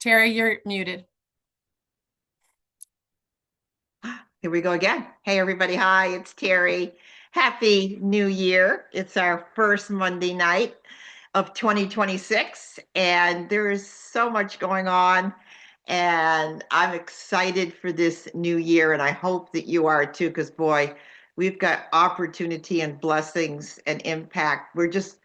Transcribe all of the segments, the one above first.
Terry, you're muted. Here we go again. Hey, everybody. Hi, it's Terry. Happy New Year. It's our first Monday night of 2026, and there's so much going on. And I'm excited for this new year, and I hope that you are too, because boy, we've got opportunity and blessings and impact. We're just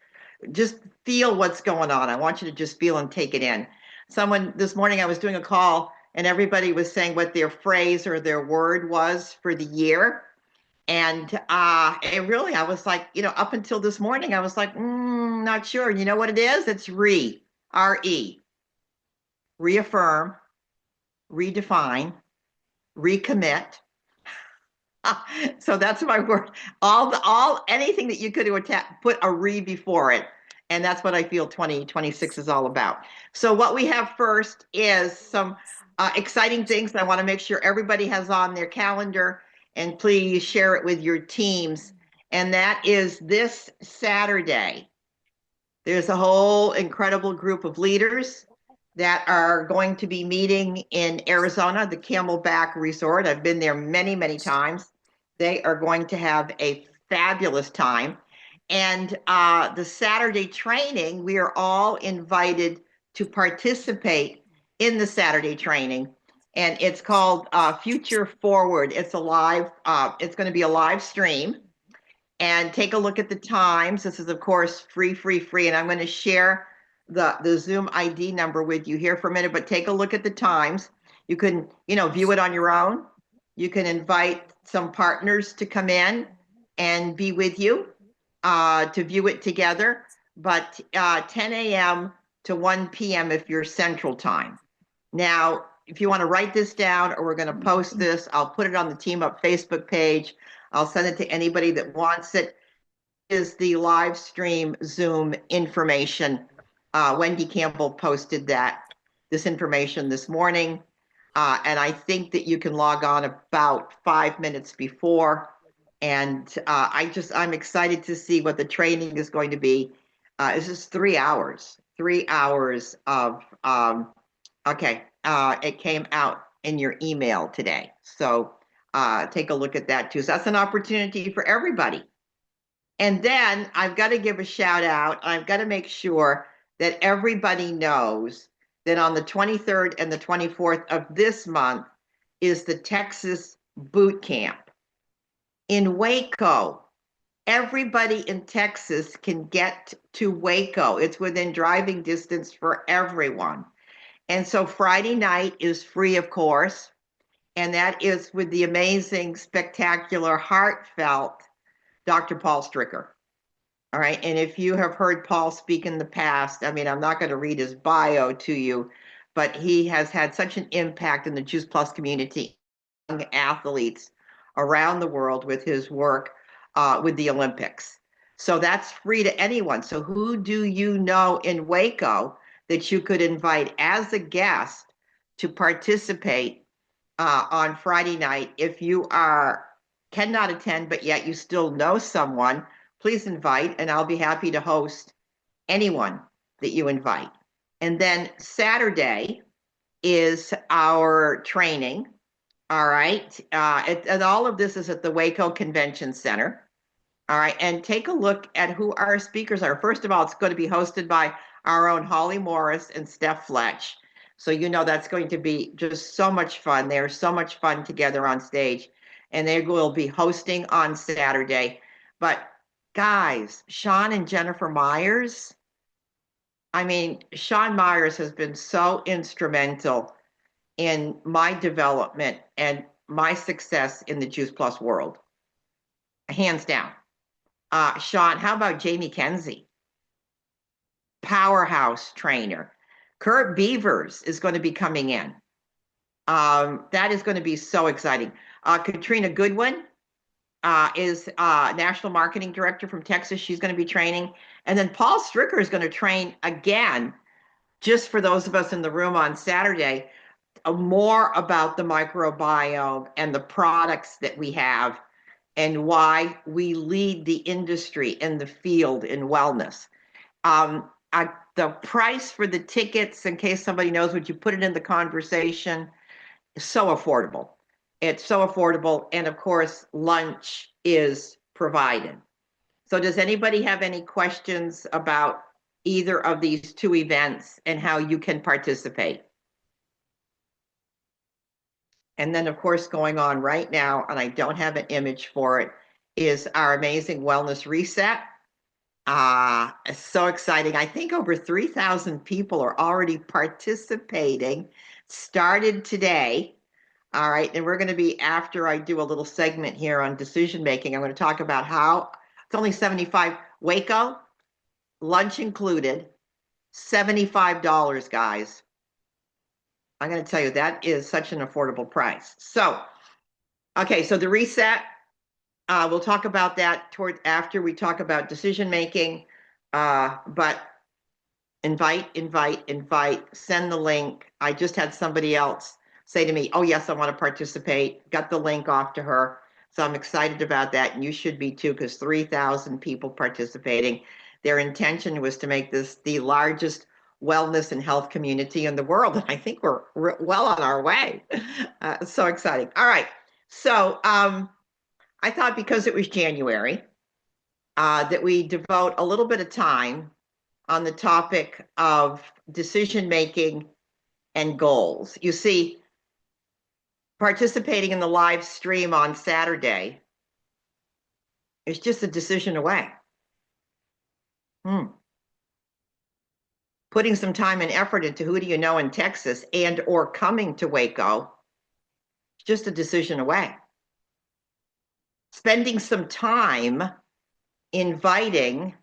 feel what's going on. I want you to just feel and take it in. Someone this morning, I was doing a call and everybody was saying what their phrase or their word was for the year. And I was like, up until this morning, I was like, not sure. You know what it is? It's R-E, reaffirm, redefine, recommit. So that's my word. Anything that you could put a re before it. And that's what I feel 2026 is all about. So what we have first is some exciting things I want to make sure everybody has on their calendar, and please share it with your teams. And that is this Saturday. There's a whole incredible group of leaders that are going to be meeting in Arizona, the Camelback Resort. I've been there many, many times. They are going to have a fabulous time. And the Saturday training, we are all invited to participate in the Saturday training. And it's called Future Forward. It's it's going to be a live stream. And take a look at the times. This is, of course, free. And I'm going to share the Zoom ID number with you here for a minute, but take a look at the times. You can, view it on your own. You can invite some partners to come in and be with you to view it together. But 10 a.m. to 1 p.m. if you're Central Time. Now, if you want to write this down, or we're going to post this, I'll put it on the Team Up Facebook page. I'll send it to anybody that wants it. Is the live stream Zoom information. Wendy Campbell posted this information this morning. And I think that you can log on about 5 minutes before. And I'm excited to see what the training is going to be. It's just 3 hours, 3 hours of, it came out in your email today. So take a look at that too. So that's an opportunity for everybody. And then I've got to give a shout out. I've got to make sure that everybody knows that on the 23rd and the 24th of this month is the Texas Boot Camp in Waco. Everybody in Texas can get to Waco. It's within driving distance for everyone. And so Friday night is free, of course. And that is with the amazing, spectacular, heartfelt Dr. Paul Stricker. All right. And if you have heard Paul speak in the past, I'm not going to read his bio to you, but he has had such an impact in the Juice Plus community, young athletes around the world with his work with the Olympics. So that's free to anyone. So who do you know in Waco that you could invite as a guest to participate on Friday night? If you cannot attend, but yet you still know someone, please invite, and I'll be happy to host anyone that you invite. And then Saturday is our training. All right. And all of this is at the Waco Convention Center. All right. And take a look at who our speakers are. First of all, it's going to be hosted by our own Holly Morris and Steph Fletch. So that's going to be just so much fun. They're so much fun together on stage. And they will be hosting on Saturday. But guys, Shawn and Jennifer Myers. Shawn Myers has been so instrumental in my development and my success in the Juice Plus world. Hands down. Shawn, how about Jamie Kenzie? Powerhouse trainer. Kurt Beavers is going to be coming in. That is going to be so exciting. Katrina Goodwin is National Marketing Director from Texas. She's going to be training. And then Paul Stricker is going to train again, just for those of us in the room on Saturday, more about the microbiome and the products that we have and why we lead the industry in the field in wellness. The price for the tickets, in case somebody knows, would you put it in the conversation? Is so affordable. It's so affordable. And of course, lunch is provided. So does anybody have any questions about either of these two events and how you can participate? And then, of course, going on right now, and I don't have an image for it, is our amazing wellness reset. It's so exciting. I think over 3,000 people are already participating, started today. All right. And we're going to be, after I do a little segment here on decision making, I'm going to talk about how it's only 75 Waco, lunch included, $75, guys. I'm going to tell you that is such an affordable price. So, okay, so the reset, we'll talk about that toward after we talk about decision making. But invite, send the link. I just had somebody else say to me, oh yes, I want to participate. Got the link off to her. So I'm excited about that. And you should be too, because 3,000 people participating. Their intention was to make this the largest wellness and health community in the world. And I think we're well on our way. So exciting. All right. So I thought because it was January, that we devote a little bit of time on the topic of decision making and goals. You see, participating in the live stream on Saturday is just a decision away. Putting some time and effort into Who Do You Know in Texas and or coming to Waco, just a decision away. Spending some time inviting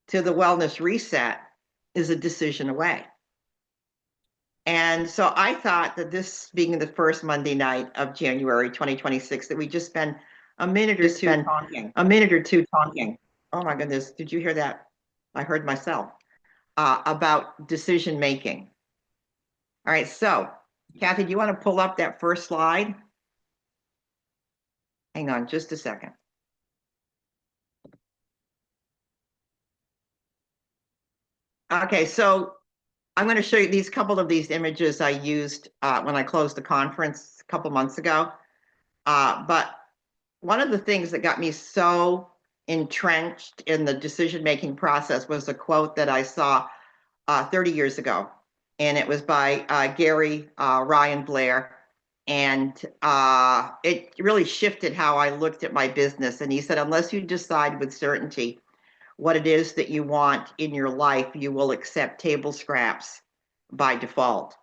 to the Wellness Reset is a decision away. And so I thought that this being the first Monday night of January 2026, that we just spend a minute or two talking. Oh my goodness, did you hear that? I heard myself. About decision making. All right, so Kathy, do you want to pull up that first slide? Hang on just a second. Okay, so I'm going to show you these couple of these images I used when I closed the conference a couple months ago. But one of the things that got me so entrenched in the decision-making process was a quote that I saw 30 years ago. And it was by Gary Ryan Blair. And it really shifted how I looked at my business. And he said, unless you decide with certainty what it is that you want in your life, you will accept table scraps by default.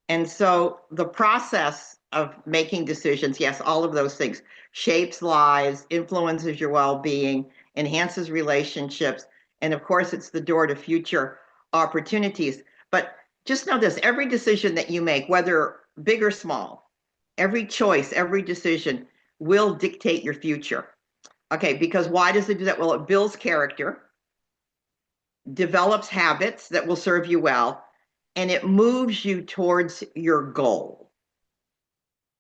And so the process of making decisions, yes, all of those things, shapes lives, influences your well-being, enhances relationships, and of course, it's the door to future opportunities. But just know this, every decision that you make, whether big or small, every choice, every decision will dictate your future. Okay, because why does it do that? Well, it builds character, develops habits that will serve you well, and it moves you towards your goal.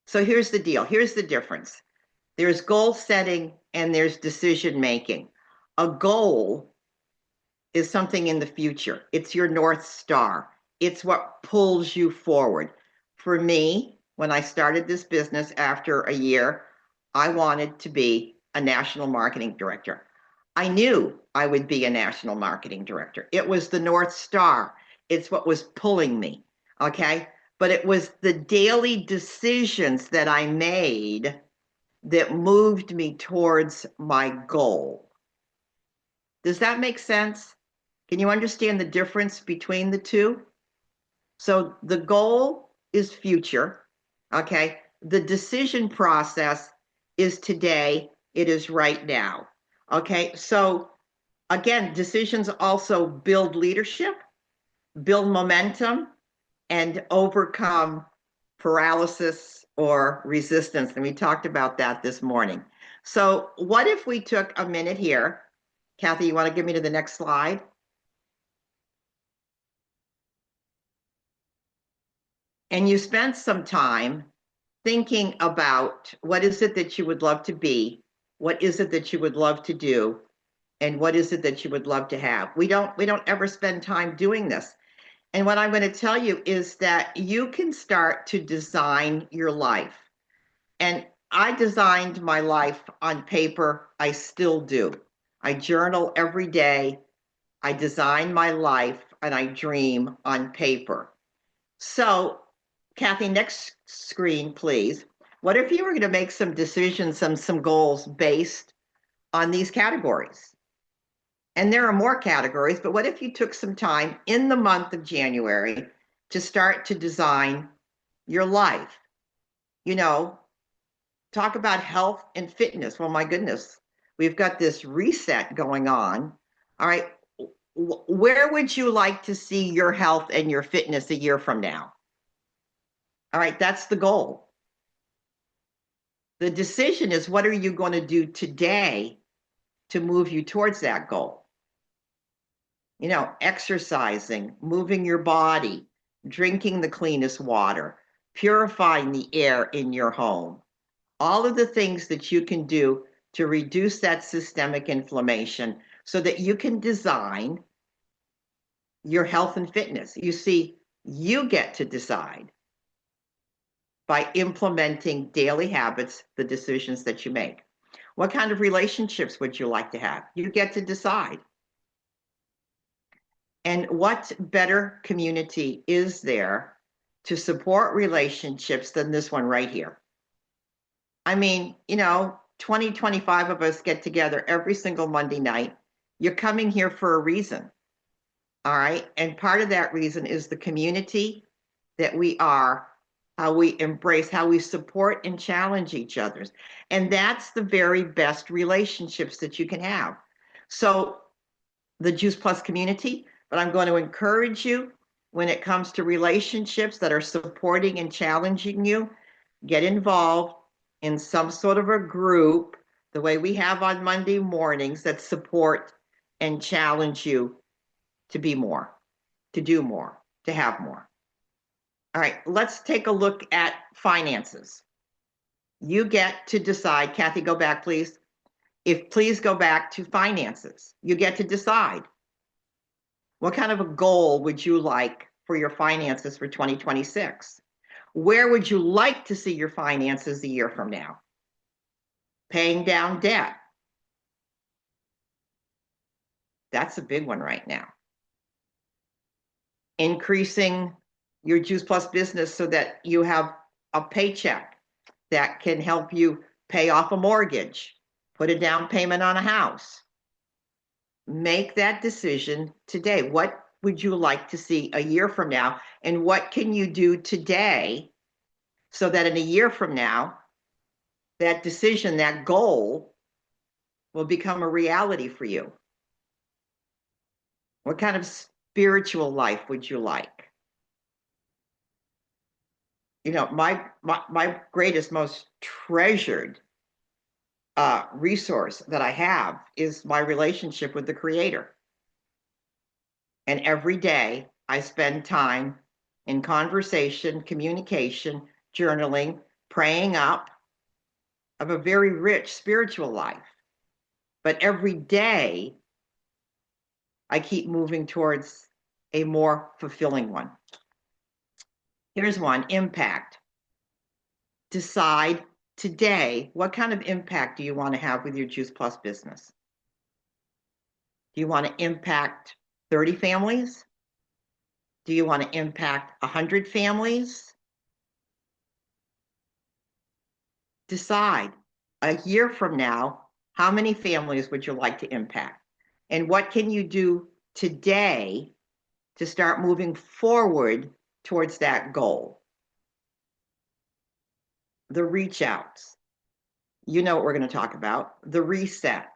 So here's the deal. Here's the difference. There's goal setting and there's decision making. A goal is something in the future. It's your North Star. It's what pulls you forward. For me, when I started this business after a year, I wanted to be a national marketing director. I knew I would be a national marketing director. It was the North Star. It's what was pulling me, okay? But it was the daily decisions that I made that moved me towards my goal. Does that make sense? Can you understand the difference between the two? So the goal is future, okay? The decision process is today, it is right now, okay? So again, decisions also build leadership, build momentum, and overcome paralysis or resistance. And we talked about that this morning. So what if we took a minute here? Kathy, you want to give me to the next slide? And you spent some time thinking about what is it that you would love to be? What is it that you would love to do? And what is it that you would love to have? We don't ever spend time doing this. And what I'm going to tell you is that you can start to design your life. And I designed my life on paper. I still do. I journal every day. I design my life and I dream on paper. So, Kathy, next screen, please. What if you were going to make some decisions, some goals based on these categories? And there are more categories, but what if you took some time in the month of January to start to design your life? You know, talk about health and fitness. Well, my goodness, we've got this reset going on. All right. Where would you like to see your health and your fitness a year from now? All right, that's the goal. The decision is, what are you going to do today to move you towards that goal? You know, exercising, moving your body, drinking the cleanest water, purifying the air in your home. All of the things that you can do to reduce that systemic inflammation so that you can design your health and fitness. You see, you get to decide by implementing daily habits, the decisions that you make. What kind of relationships would you like to have? You get to decide. And what better community is there to support relationships than this one right here? I mean, you know, 20, 25 of us get together every single Monday night. You're coming here for a reason. All right. And part of that reason is the community that we are, how we embrace, how we support and challenge each other. And that's the very best relationships that you can have. So the Juice Plus community, but I'm going to encourage you when it comes to relationships that are supporting and challenging you, get involved in some sort of a group, the way we have on Monday mornings, that support and challenge you to be more, to do more, to have more. All right, let's take a look at finances. You get to decide. Kathy, go back, please. Please go back to finances. You get to decide. What kind of a goal would you like for your finances for 2026? Where would you like to see your finances a year from now? Paying down debt. That's a big one right now. Increasing your Juice Plus business so that you have a paycheck that can help you pay off a mortgage, put a down payment on a house. Make that decision today. What would you like to see a year from now? And what can you do today so that in a year from now, that decision, that goal will become a reality for you? What kind of spiritual life would you like? You know, my greatest, most treasured resource that I have is my relationship with the Creator. And every day I spend time in conversation, communication, journaling, praying up. I have a very rich spiritual life. But every day I keep moving towards a more fulfilling one. Here's one: impact. Decide today, what kind of impact do you want to have with your Juice Plus business? Do you want to impact 30 families? Do you want to impact 100 families? Decide. A year from now, how many families would you like to impact? And what can you do today to start moving forward towards that goal? The reach outs. You know what we're going to talk about. The reset.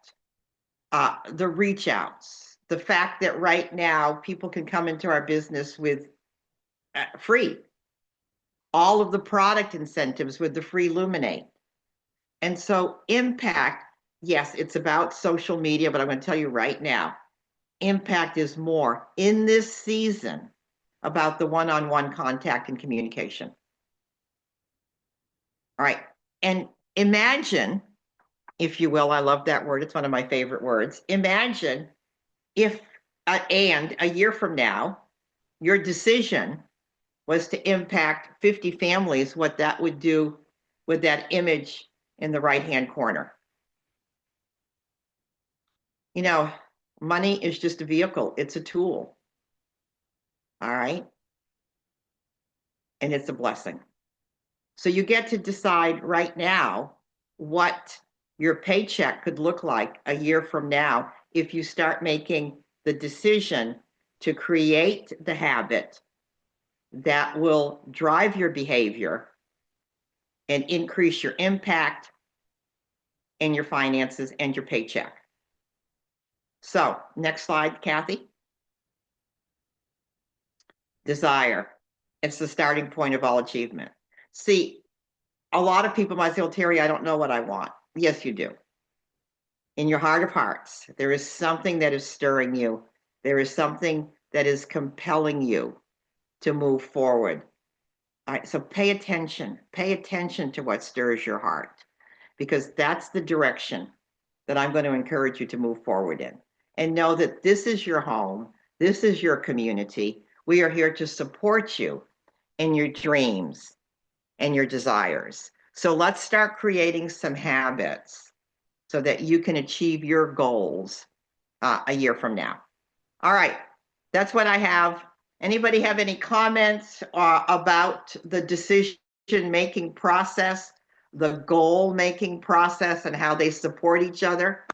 The reach outs. The fact that right now people can come into our business with free. All of the product incentives with the free Luminate. And so impact, yes, it's about social media, but I'm going to tell you right now, impact is more in this season about the one-on-one contact and communication. All right. And imagine if you will. I love that word. It's one of my favorite words. Imagine if, and a year from now, your decision was to impact 50 families, what that would do with that image in the right-hand corner. You know, money is just a vehicle. It's a tool. All right. And it's a blessing. So you get to decide right now what your paycheck could look like a year from now if you start making the decision to create the habit that will drive your behavior and increase your impact and your finances and your paycheck. So, next slide, Kathy. Desire. It's the starting point of all achievement. See, a lot of people might say, well, Terry, I don't know what I want. Yes, you do. In your heart of hearts, there is something that is stirring you. There is something that is compelling you to move forward. All right, so pay attention. Pay attention to what stirs your heart, because that's the direction that I'm going to encourage you to move forward in. And know that this is your home. This is your community. We are here to support you in your dreams and your desires. So let's start creating some habits so that you can achieve your goals a year from now. All right, that's what I have. Anybody have any comments about the decision-making process, the goal-making process, and how they support each other?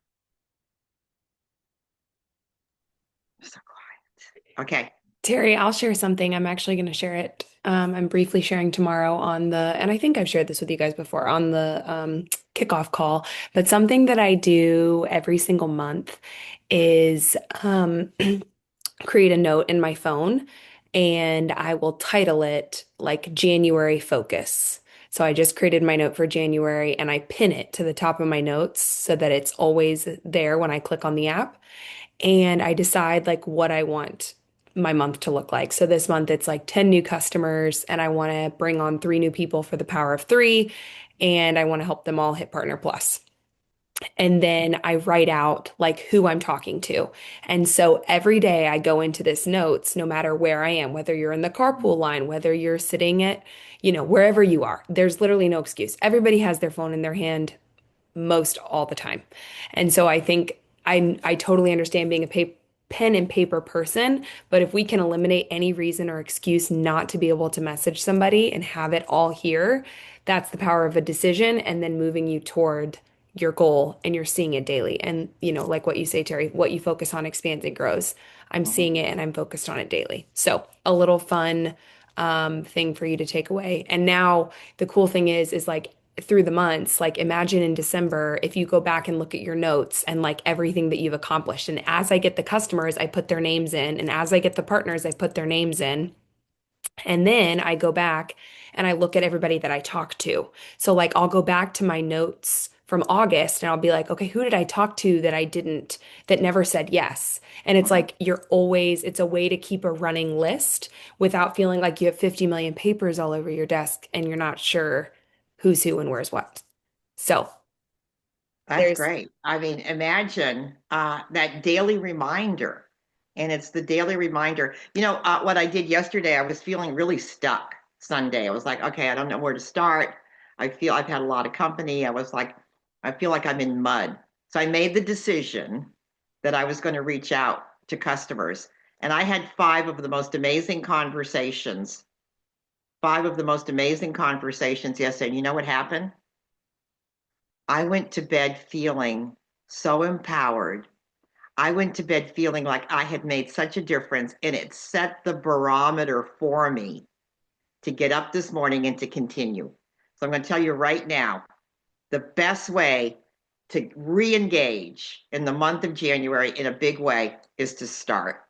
So quiet. Okay. Terry, I'll share something. I'm actually going to share it. I'm briefly sharing tomorrow on and I think I've shared this with you guys before on the kickoff call, but something that I do every single month is create a note in my phone and I will title it like January Focus. So I just created my note for January and I pin it to the top of my notes so that it's always there when I click on the app. And I decide like what I want my month to look like. So this month it's like 10 new customers and I want to bring on 3 new people for the power of 3 and I want to help them all hit Partner Plus. And then I write out like who I'm talking to. And so every day I go into this notes, no matter where I am, whether you're in the carpool line, whether you're sitting at, wherever you are, there's literally no excuse. Everybody has their phone in their hand most all the time. And so I think I totally understand being a pen and paper person, but if we can eliminate any reason or excuse not to be able to message somebody and have it all here, that's the power of a decision and then moving you toward your goal and you're seeing it daily. And like what you say, Terry, what you focus on expands and grows. I'm seeing it and I'm focused on it daily. So a little fun thing for you to take away. And now the cool thing is like through the months, like imagine in December, if you go back and look at your notes and like everything that you've accomplished. And as I get the customers, I put their names in. And as I get the partners, I put their names in. And then I go back and I look at everybody that I talk to. So like I'll go back to my notes from August and I'll be like, okay, who did I talk to that never said yes? And it's like it's a way to keep a running list without feeling like you have 50 million papers all over your desk and you're not sure who's who and where's what. So That's there's great. I mean, imagine that daily reminder. And it's the daily reminder. What I did yesterday, I was feeling really stuck Sunday. I was like, okay, I don't know where to start. I feel I've had a lot of company. I feel like I'm in mud. So I made the decision that I was going to reach out to customers. And I had 5 of the most amazing conversations yesterday. And you know what happened? I went to bed feeling so empowered. I went to bed feeling like I had made such a difference, and it set the barometer for me to get up this morning and to continue. So I'm going to tell you right now, the best way to re-engage in the month of January in a big way is to start.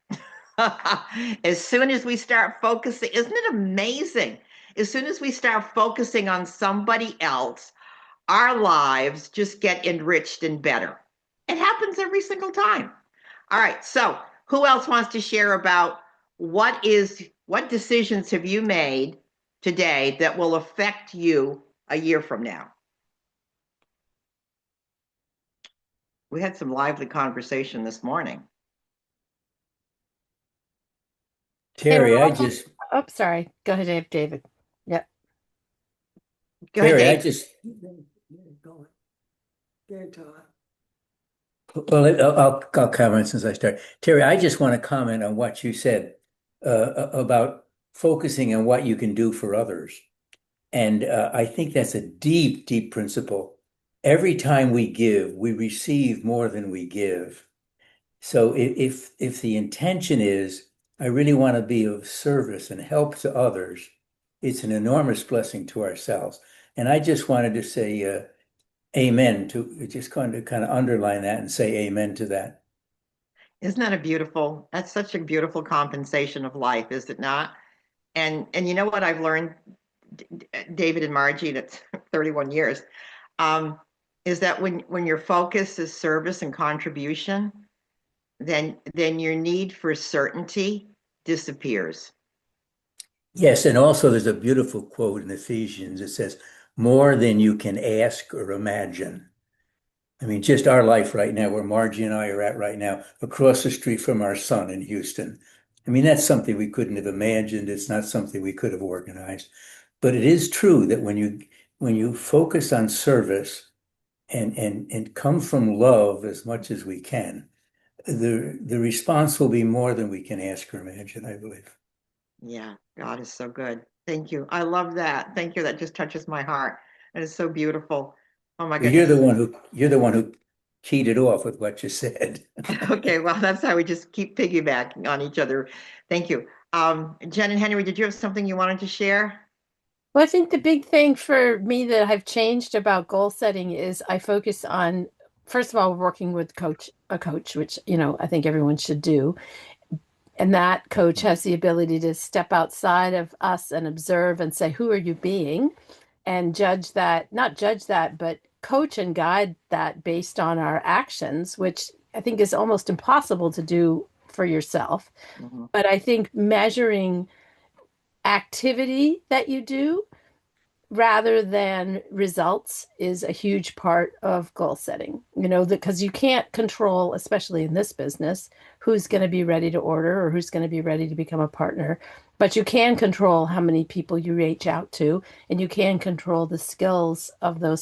As soon as we start focusing, isn't it amazing? As soon as we start focusing on somebody else, our lives just get enriched and better. It happens every single time. All right. So who else wants to share about what decisions have you made today that will affect you a year from now? We had some lively conversation this morning. Hey, Terry, we're I also, just, oh, sorry. Go ahead, David. Yep. Go ahead, Terry, I Dave. just, well, I'll comment since I started. Terry, I just want to comment on what you said about focusing on what you can do for others. And I think that's a deep, deep principle. Every time we give, we receive more than we give. So if the intention is, I really want to be of service and help to others, it's an enormous blessing to ourselves. And I just wanted to say amen to just kind of underline that and say amen to that. Isn't that a beautiful, that's such a beautiful compensation of life, is it not? And you know what I've learned, David and Margie, that's 31 years, um, is that when your focus is service and contribution, then your need for certainty disappears. Yes, and also there's a beautiful quote in Ephesians. It says, more than you can ask or imagine. I mean, just our life right now, where Margie and I are at right now, across the street from our son in Houston. I mean, that's something we couldn't have imagined. It's not something we could have organized. But it is true that when you focus on service and come from love as much as we can, the response will be more than we can ask or imagine, I believe. Yeah, God is so good. Thank you. I love that. Thank you. That just touches my heart. And it's so beautiful. Oh my Well, you're goodness. the one who keyed it off with what you said. Okay, well, that's how we just keep piggybacking on each other. Thank you. Jen and Henry, did you have something you wanted to share? Well, I think the big thing for me that I've changed about goal setting is I focus on, first of all, working with a coach, which, I think everyone should do. And that coach has the ability to step outside of us and observe and say, who are you being? And judge that, not judge that, but coach and guide that based on our actions, which I think is almost impossible to do for yourself. Mhm. But I think measuring activity that you do rather than results is a huge part of goal setting. Because you can't control, especially in this business, who's going to be ready to order or who's going to be ready to become a partner. But you can control how many people you reach out to, and you can control the skills of the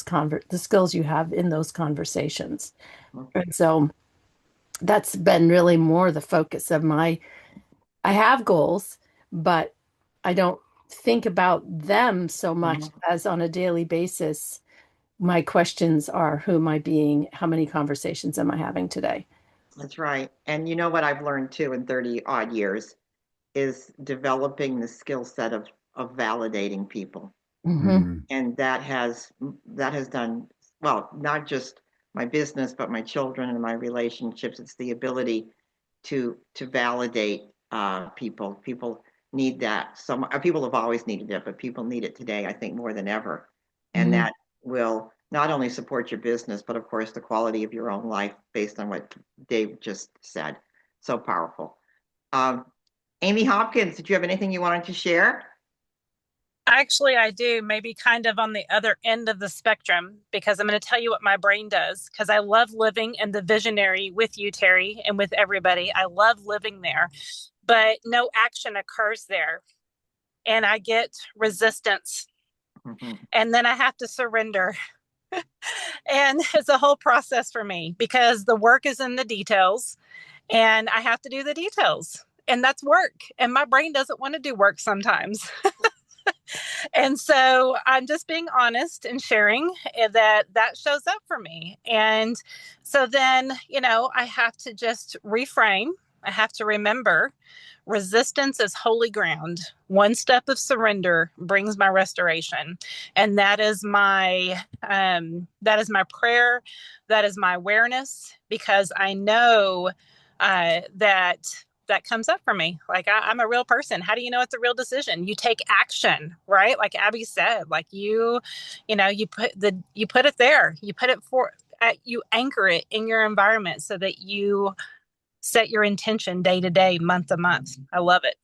skills you have in those conversations. Okay. And so that's been really more the focus of I have goals, but I don't think about them so much Mhm. as on a daily basis. My questions are, who am I being? How many conversations am I having today? That's right. And you know what I've learned too in 30 odd years is developing the skill set of validating people. Hmm. Mhm. And that has done well, not just my business, but my children and my relationships. It's the ability to validate people. People need that. Some people have always needed it, but people need it today, I think, more than ever. And Hmm. that will not only support your business, but of course the quality of your own life based on what Dave just said. So powerful. Um, Amy Hopkins, did you have anything you wanted to share? Actually, I do, maybe kind of on the other end of the spectrum, because I'm going to tell you what my brain does. Because I love living in the visionary with you, Terry, and with everybody. I love living there, but no action occurs there. And I get resistance, Mhm. and then I have to surrender. And it's a whole process for me because the work is in the details, and I have to do the details. And that's work. And my brain doesn't want to do work sometimes. And so I'm just being honest and sharing that shows up for me. And so then, I have to just reframe. I have to remember resistance is holy ground. One step of surrender brings my restoration. And that is my prayer. That is my awareness, because I know that comes up for me. Like I'm a real person. How do you know it's a real decision? You take action, right? Like Abby said, like you put it there. You put it you anchor it in your environment so that you set your intention day to day, month to month. I love it.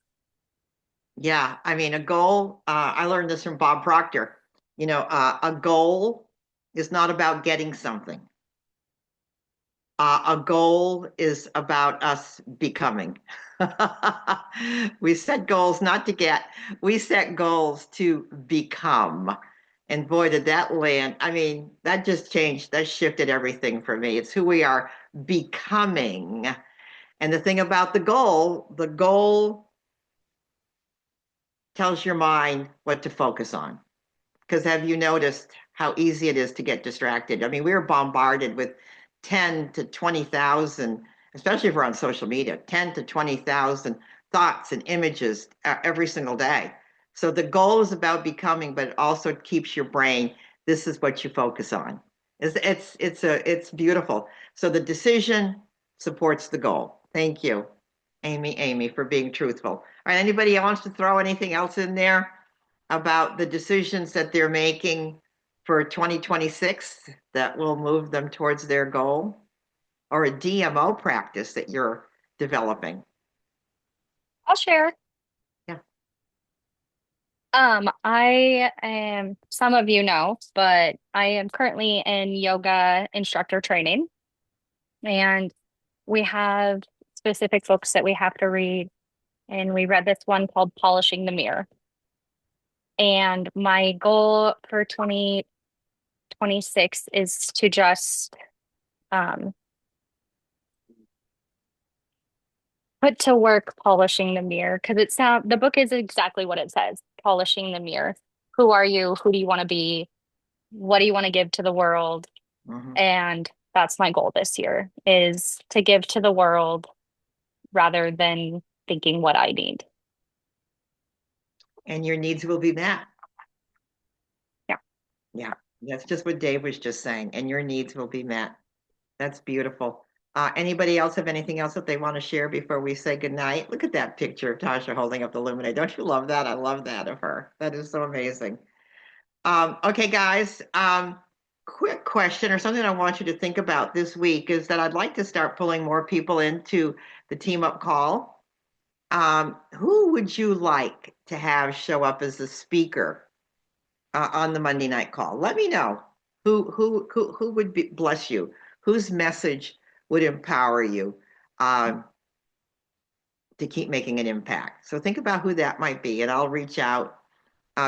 Yeah, I mean, a goal, I learned this from Bob Proctor. A goal is not about getting something. A goal is about us becoming. We set goals not to get, we set goals to become. And boy, did that land. I mean, that just changed, that shifted everything for me. It's who we are becoming. And the thing about the goal tells your mind what to focus on. Because have you noticed how easy it is to get distracted? I mean, we were bombarded with 10 to 20,000, especially if we're on social media, 10 to 20,000 thoughts and images every single day. So the goal is about becoming, but it also keeps your brain. This is what you focus on. It's beautiful. So the decision supports the goal. Thank you, Amy, for being truthful. All right, anybody wants to throw anything else in there about the decisions that they're making for 2026 that will move them towards their goal, or a DMO practice that you're developing? I'll share. Yeah. I am, some of you know, but I am currently in yoga instructor training, and we have specific books that we have to read. And we read this one called Polishing the Mirror. And my goal for 2026 is to just put to work polishing the mirror, because the book is exactly what it says, polishing the mirror. Who are you? Who do you want to be? What do you want to give to the world? Mhm. And that's my goal this year, is to give to the world rather than thinking what I need. And your needs will be met. Yeah. Yeah, that's just what Dave was just saying, and your needs will be met. That's beautiful. Anybody else have anything else that they want to share before we say goodnight? Look at that picture of Tasha holding up the Luminate. Don't you love that? I love that of her. That is so amazing. Okay, guys, quick question or something I want you to think about this week is that I'd like to start pulling more people into the team up call. Who would you like to have show up as a speaker on the Monday night call? Let me know who would bless you, whose message would empower you to keep making an impact. So think about who that might be, and I'll reach out.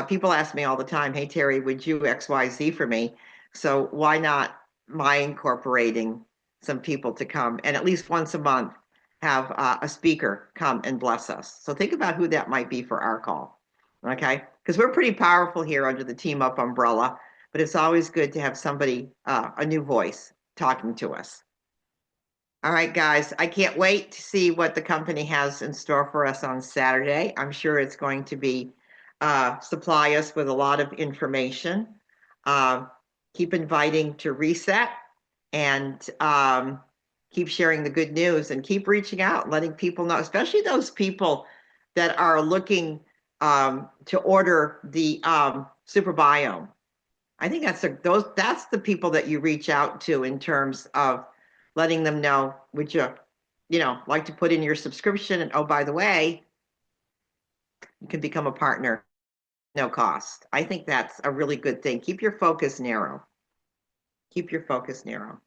People ask me all the time, hey, Terry, would you XYZ for me? So why not my incorporating some people to come and at least once a month have a speaker come and bless us? So think about who that might be for our call, okay? Because we're pretty powerful here under the Team Up umbrella, but it's always good to have somebody, a new voice talking to us. All right, guys, I can't wait to see what the company has in store for us on Saturday. I'm sure it's going to be supply us with a lot of information. Keep inviting to reset, and keep sharing the good news, and keep reaching out, letting people know, especially those people that are looking to order the Super Biome. I think that's the people that you reach out to in terms of letting them know, would you like to put in your subscription, and oh, by the way, you can become a partner, no cost. I think that's a really good thing. Keep your focus narrow. Keep your focus narrow.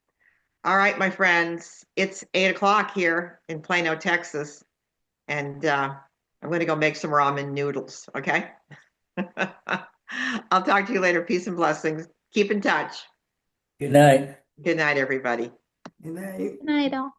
All right, my friends, it's 8:00 here in Plano, Texas, and I'm going to go make some ramen noodles, okay? I'll talk to you later. Peace and blessings. Keep in touch. Good night. Good night, everybody. Good night. Good night, all.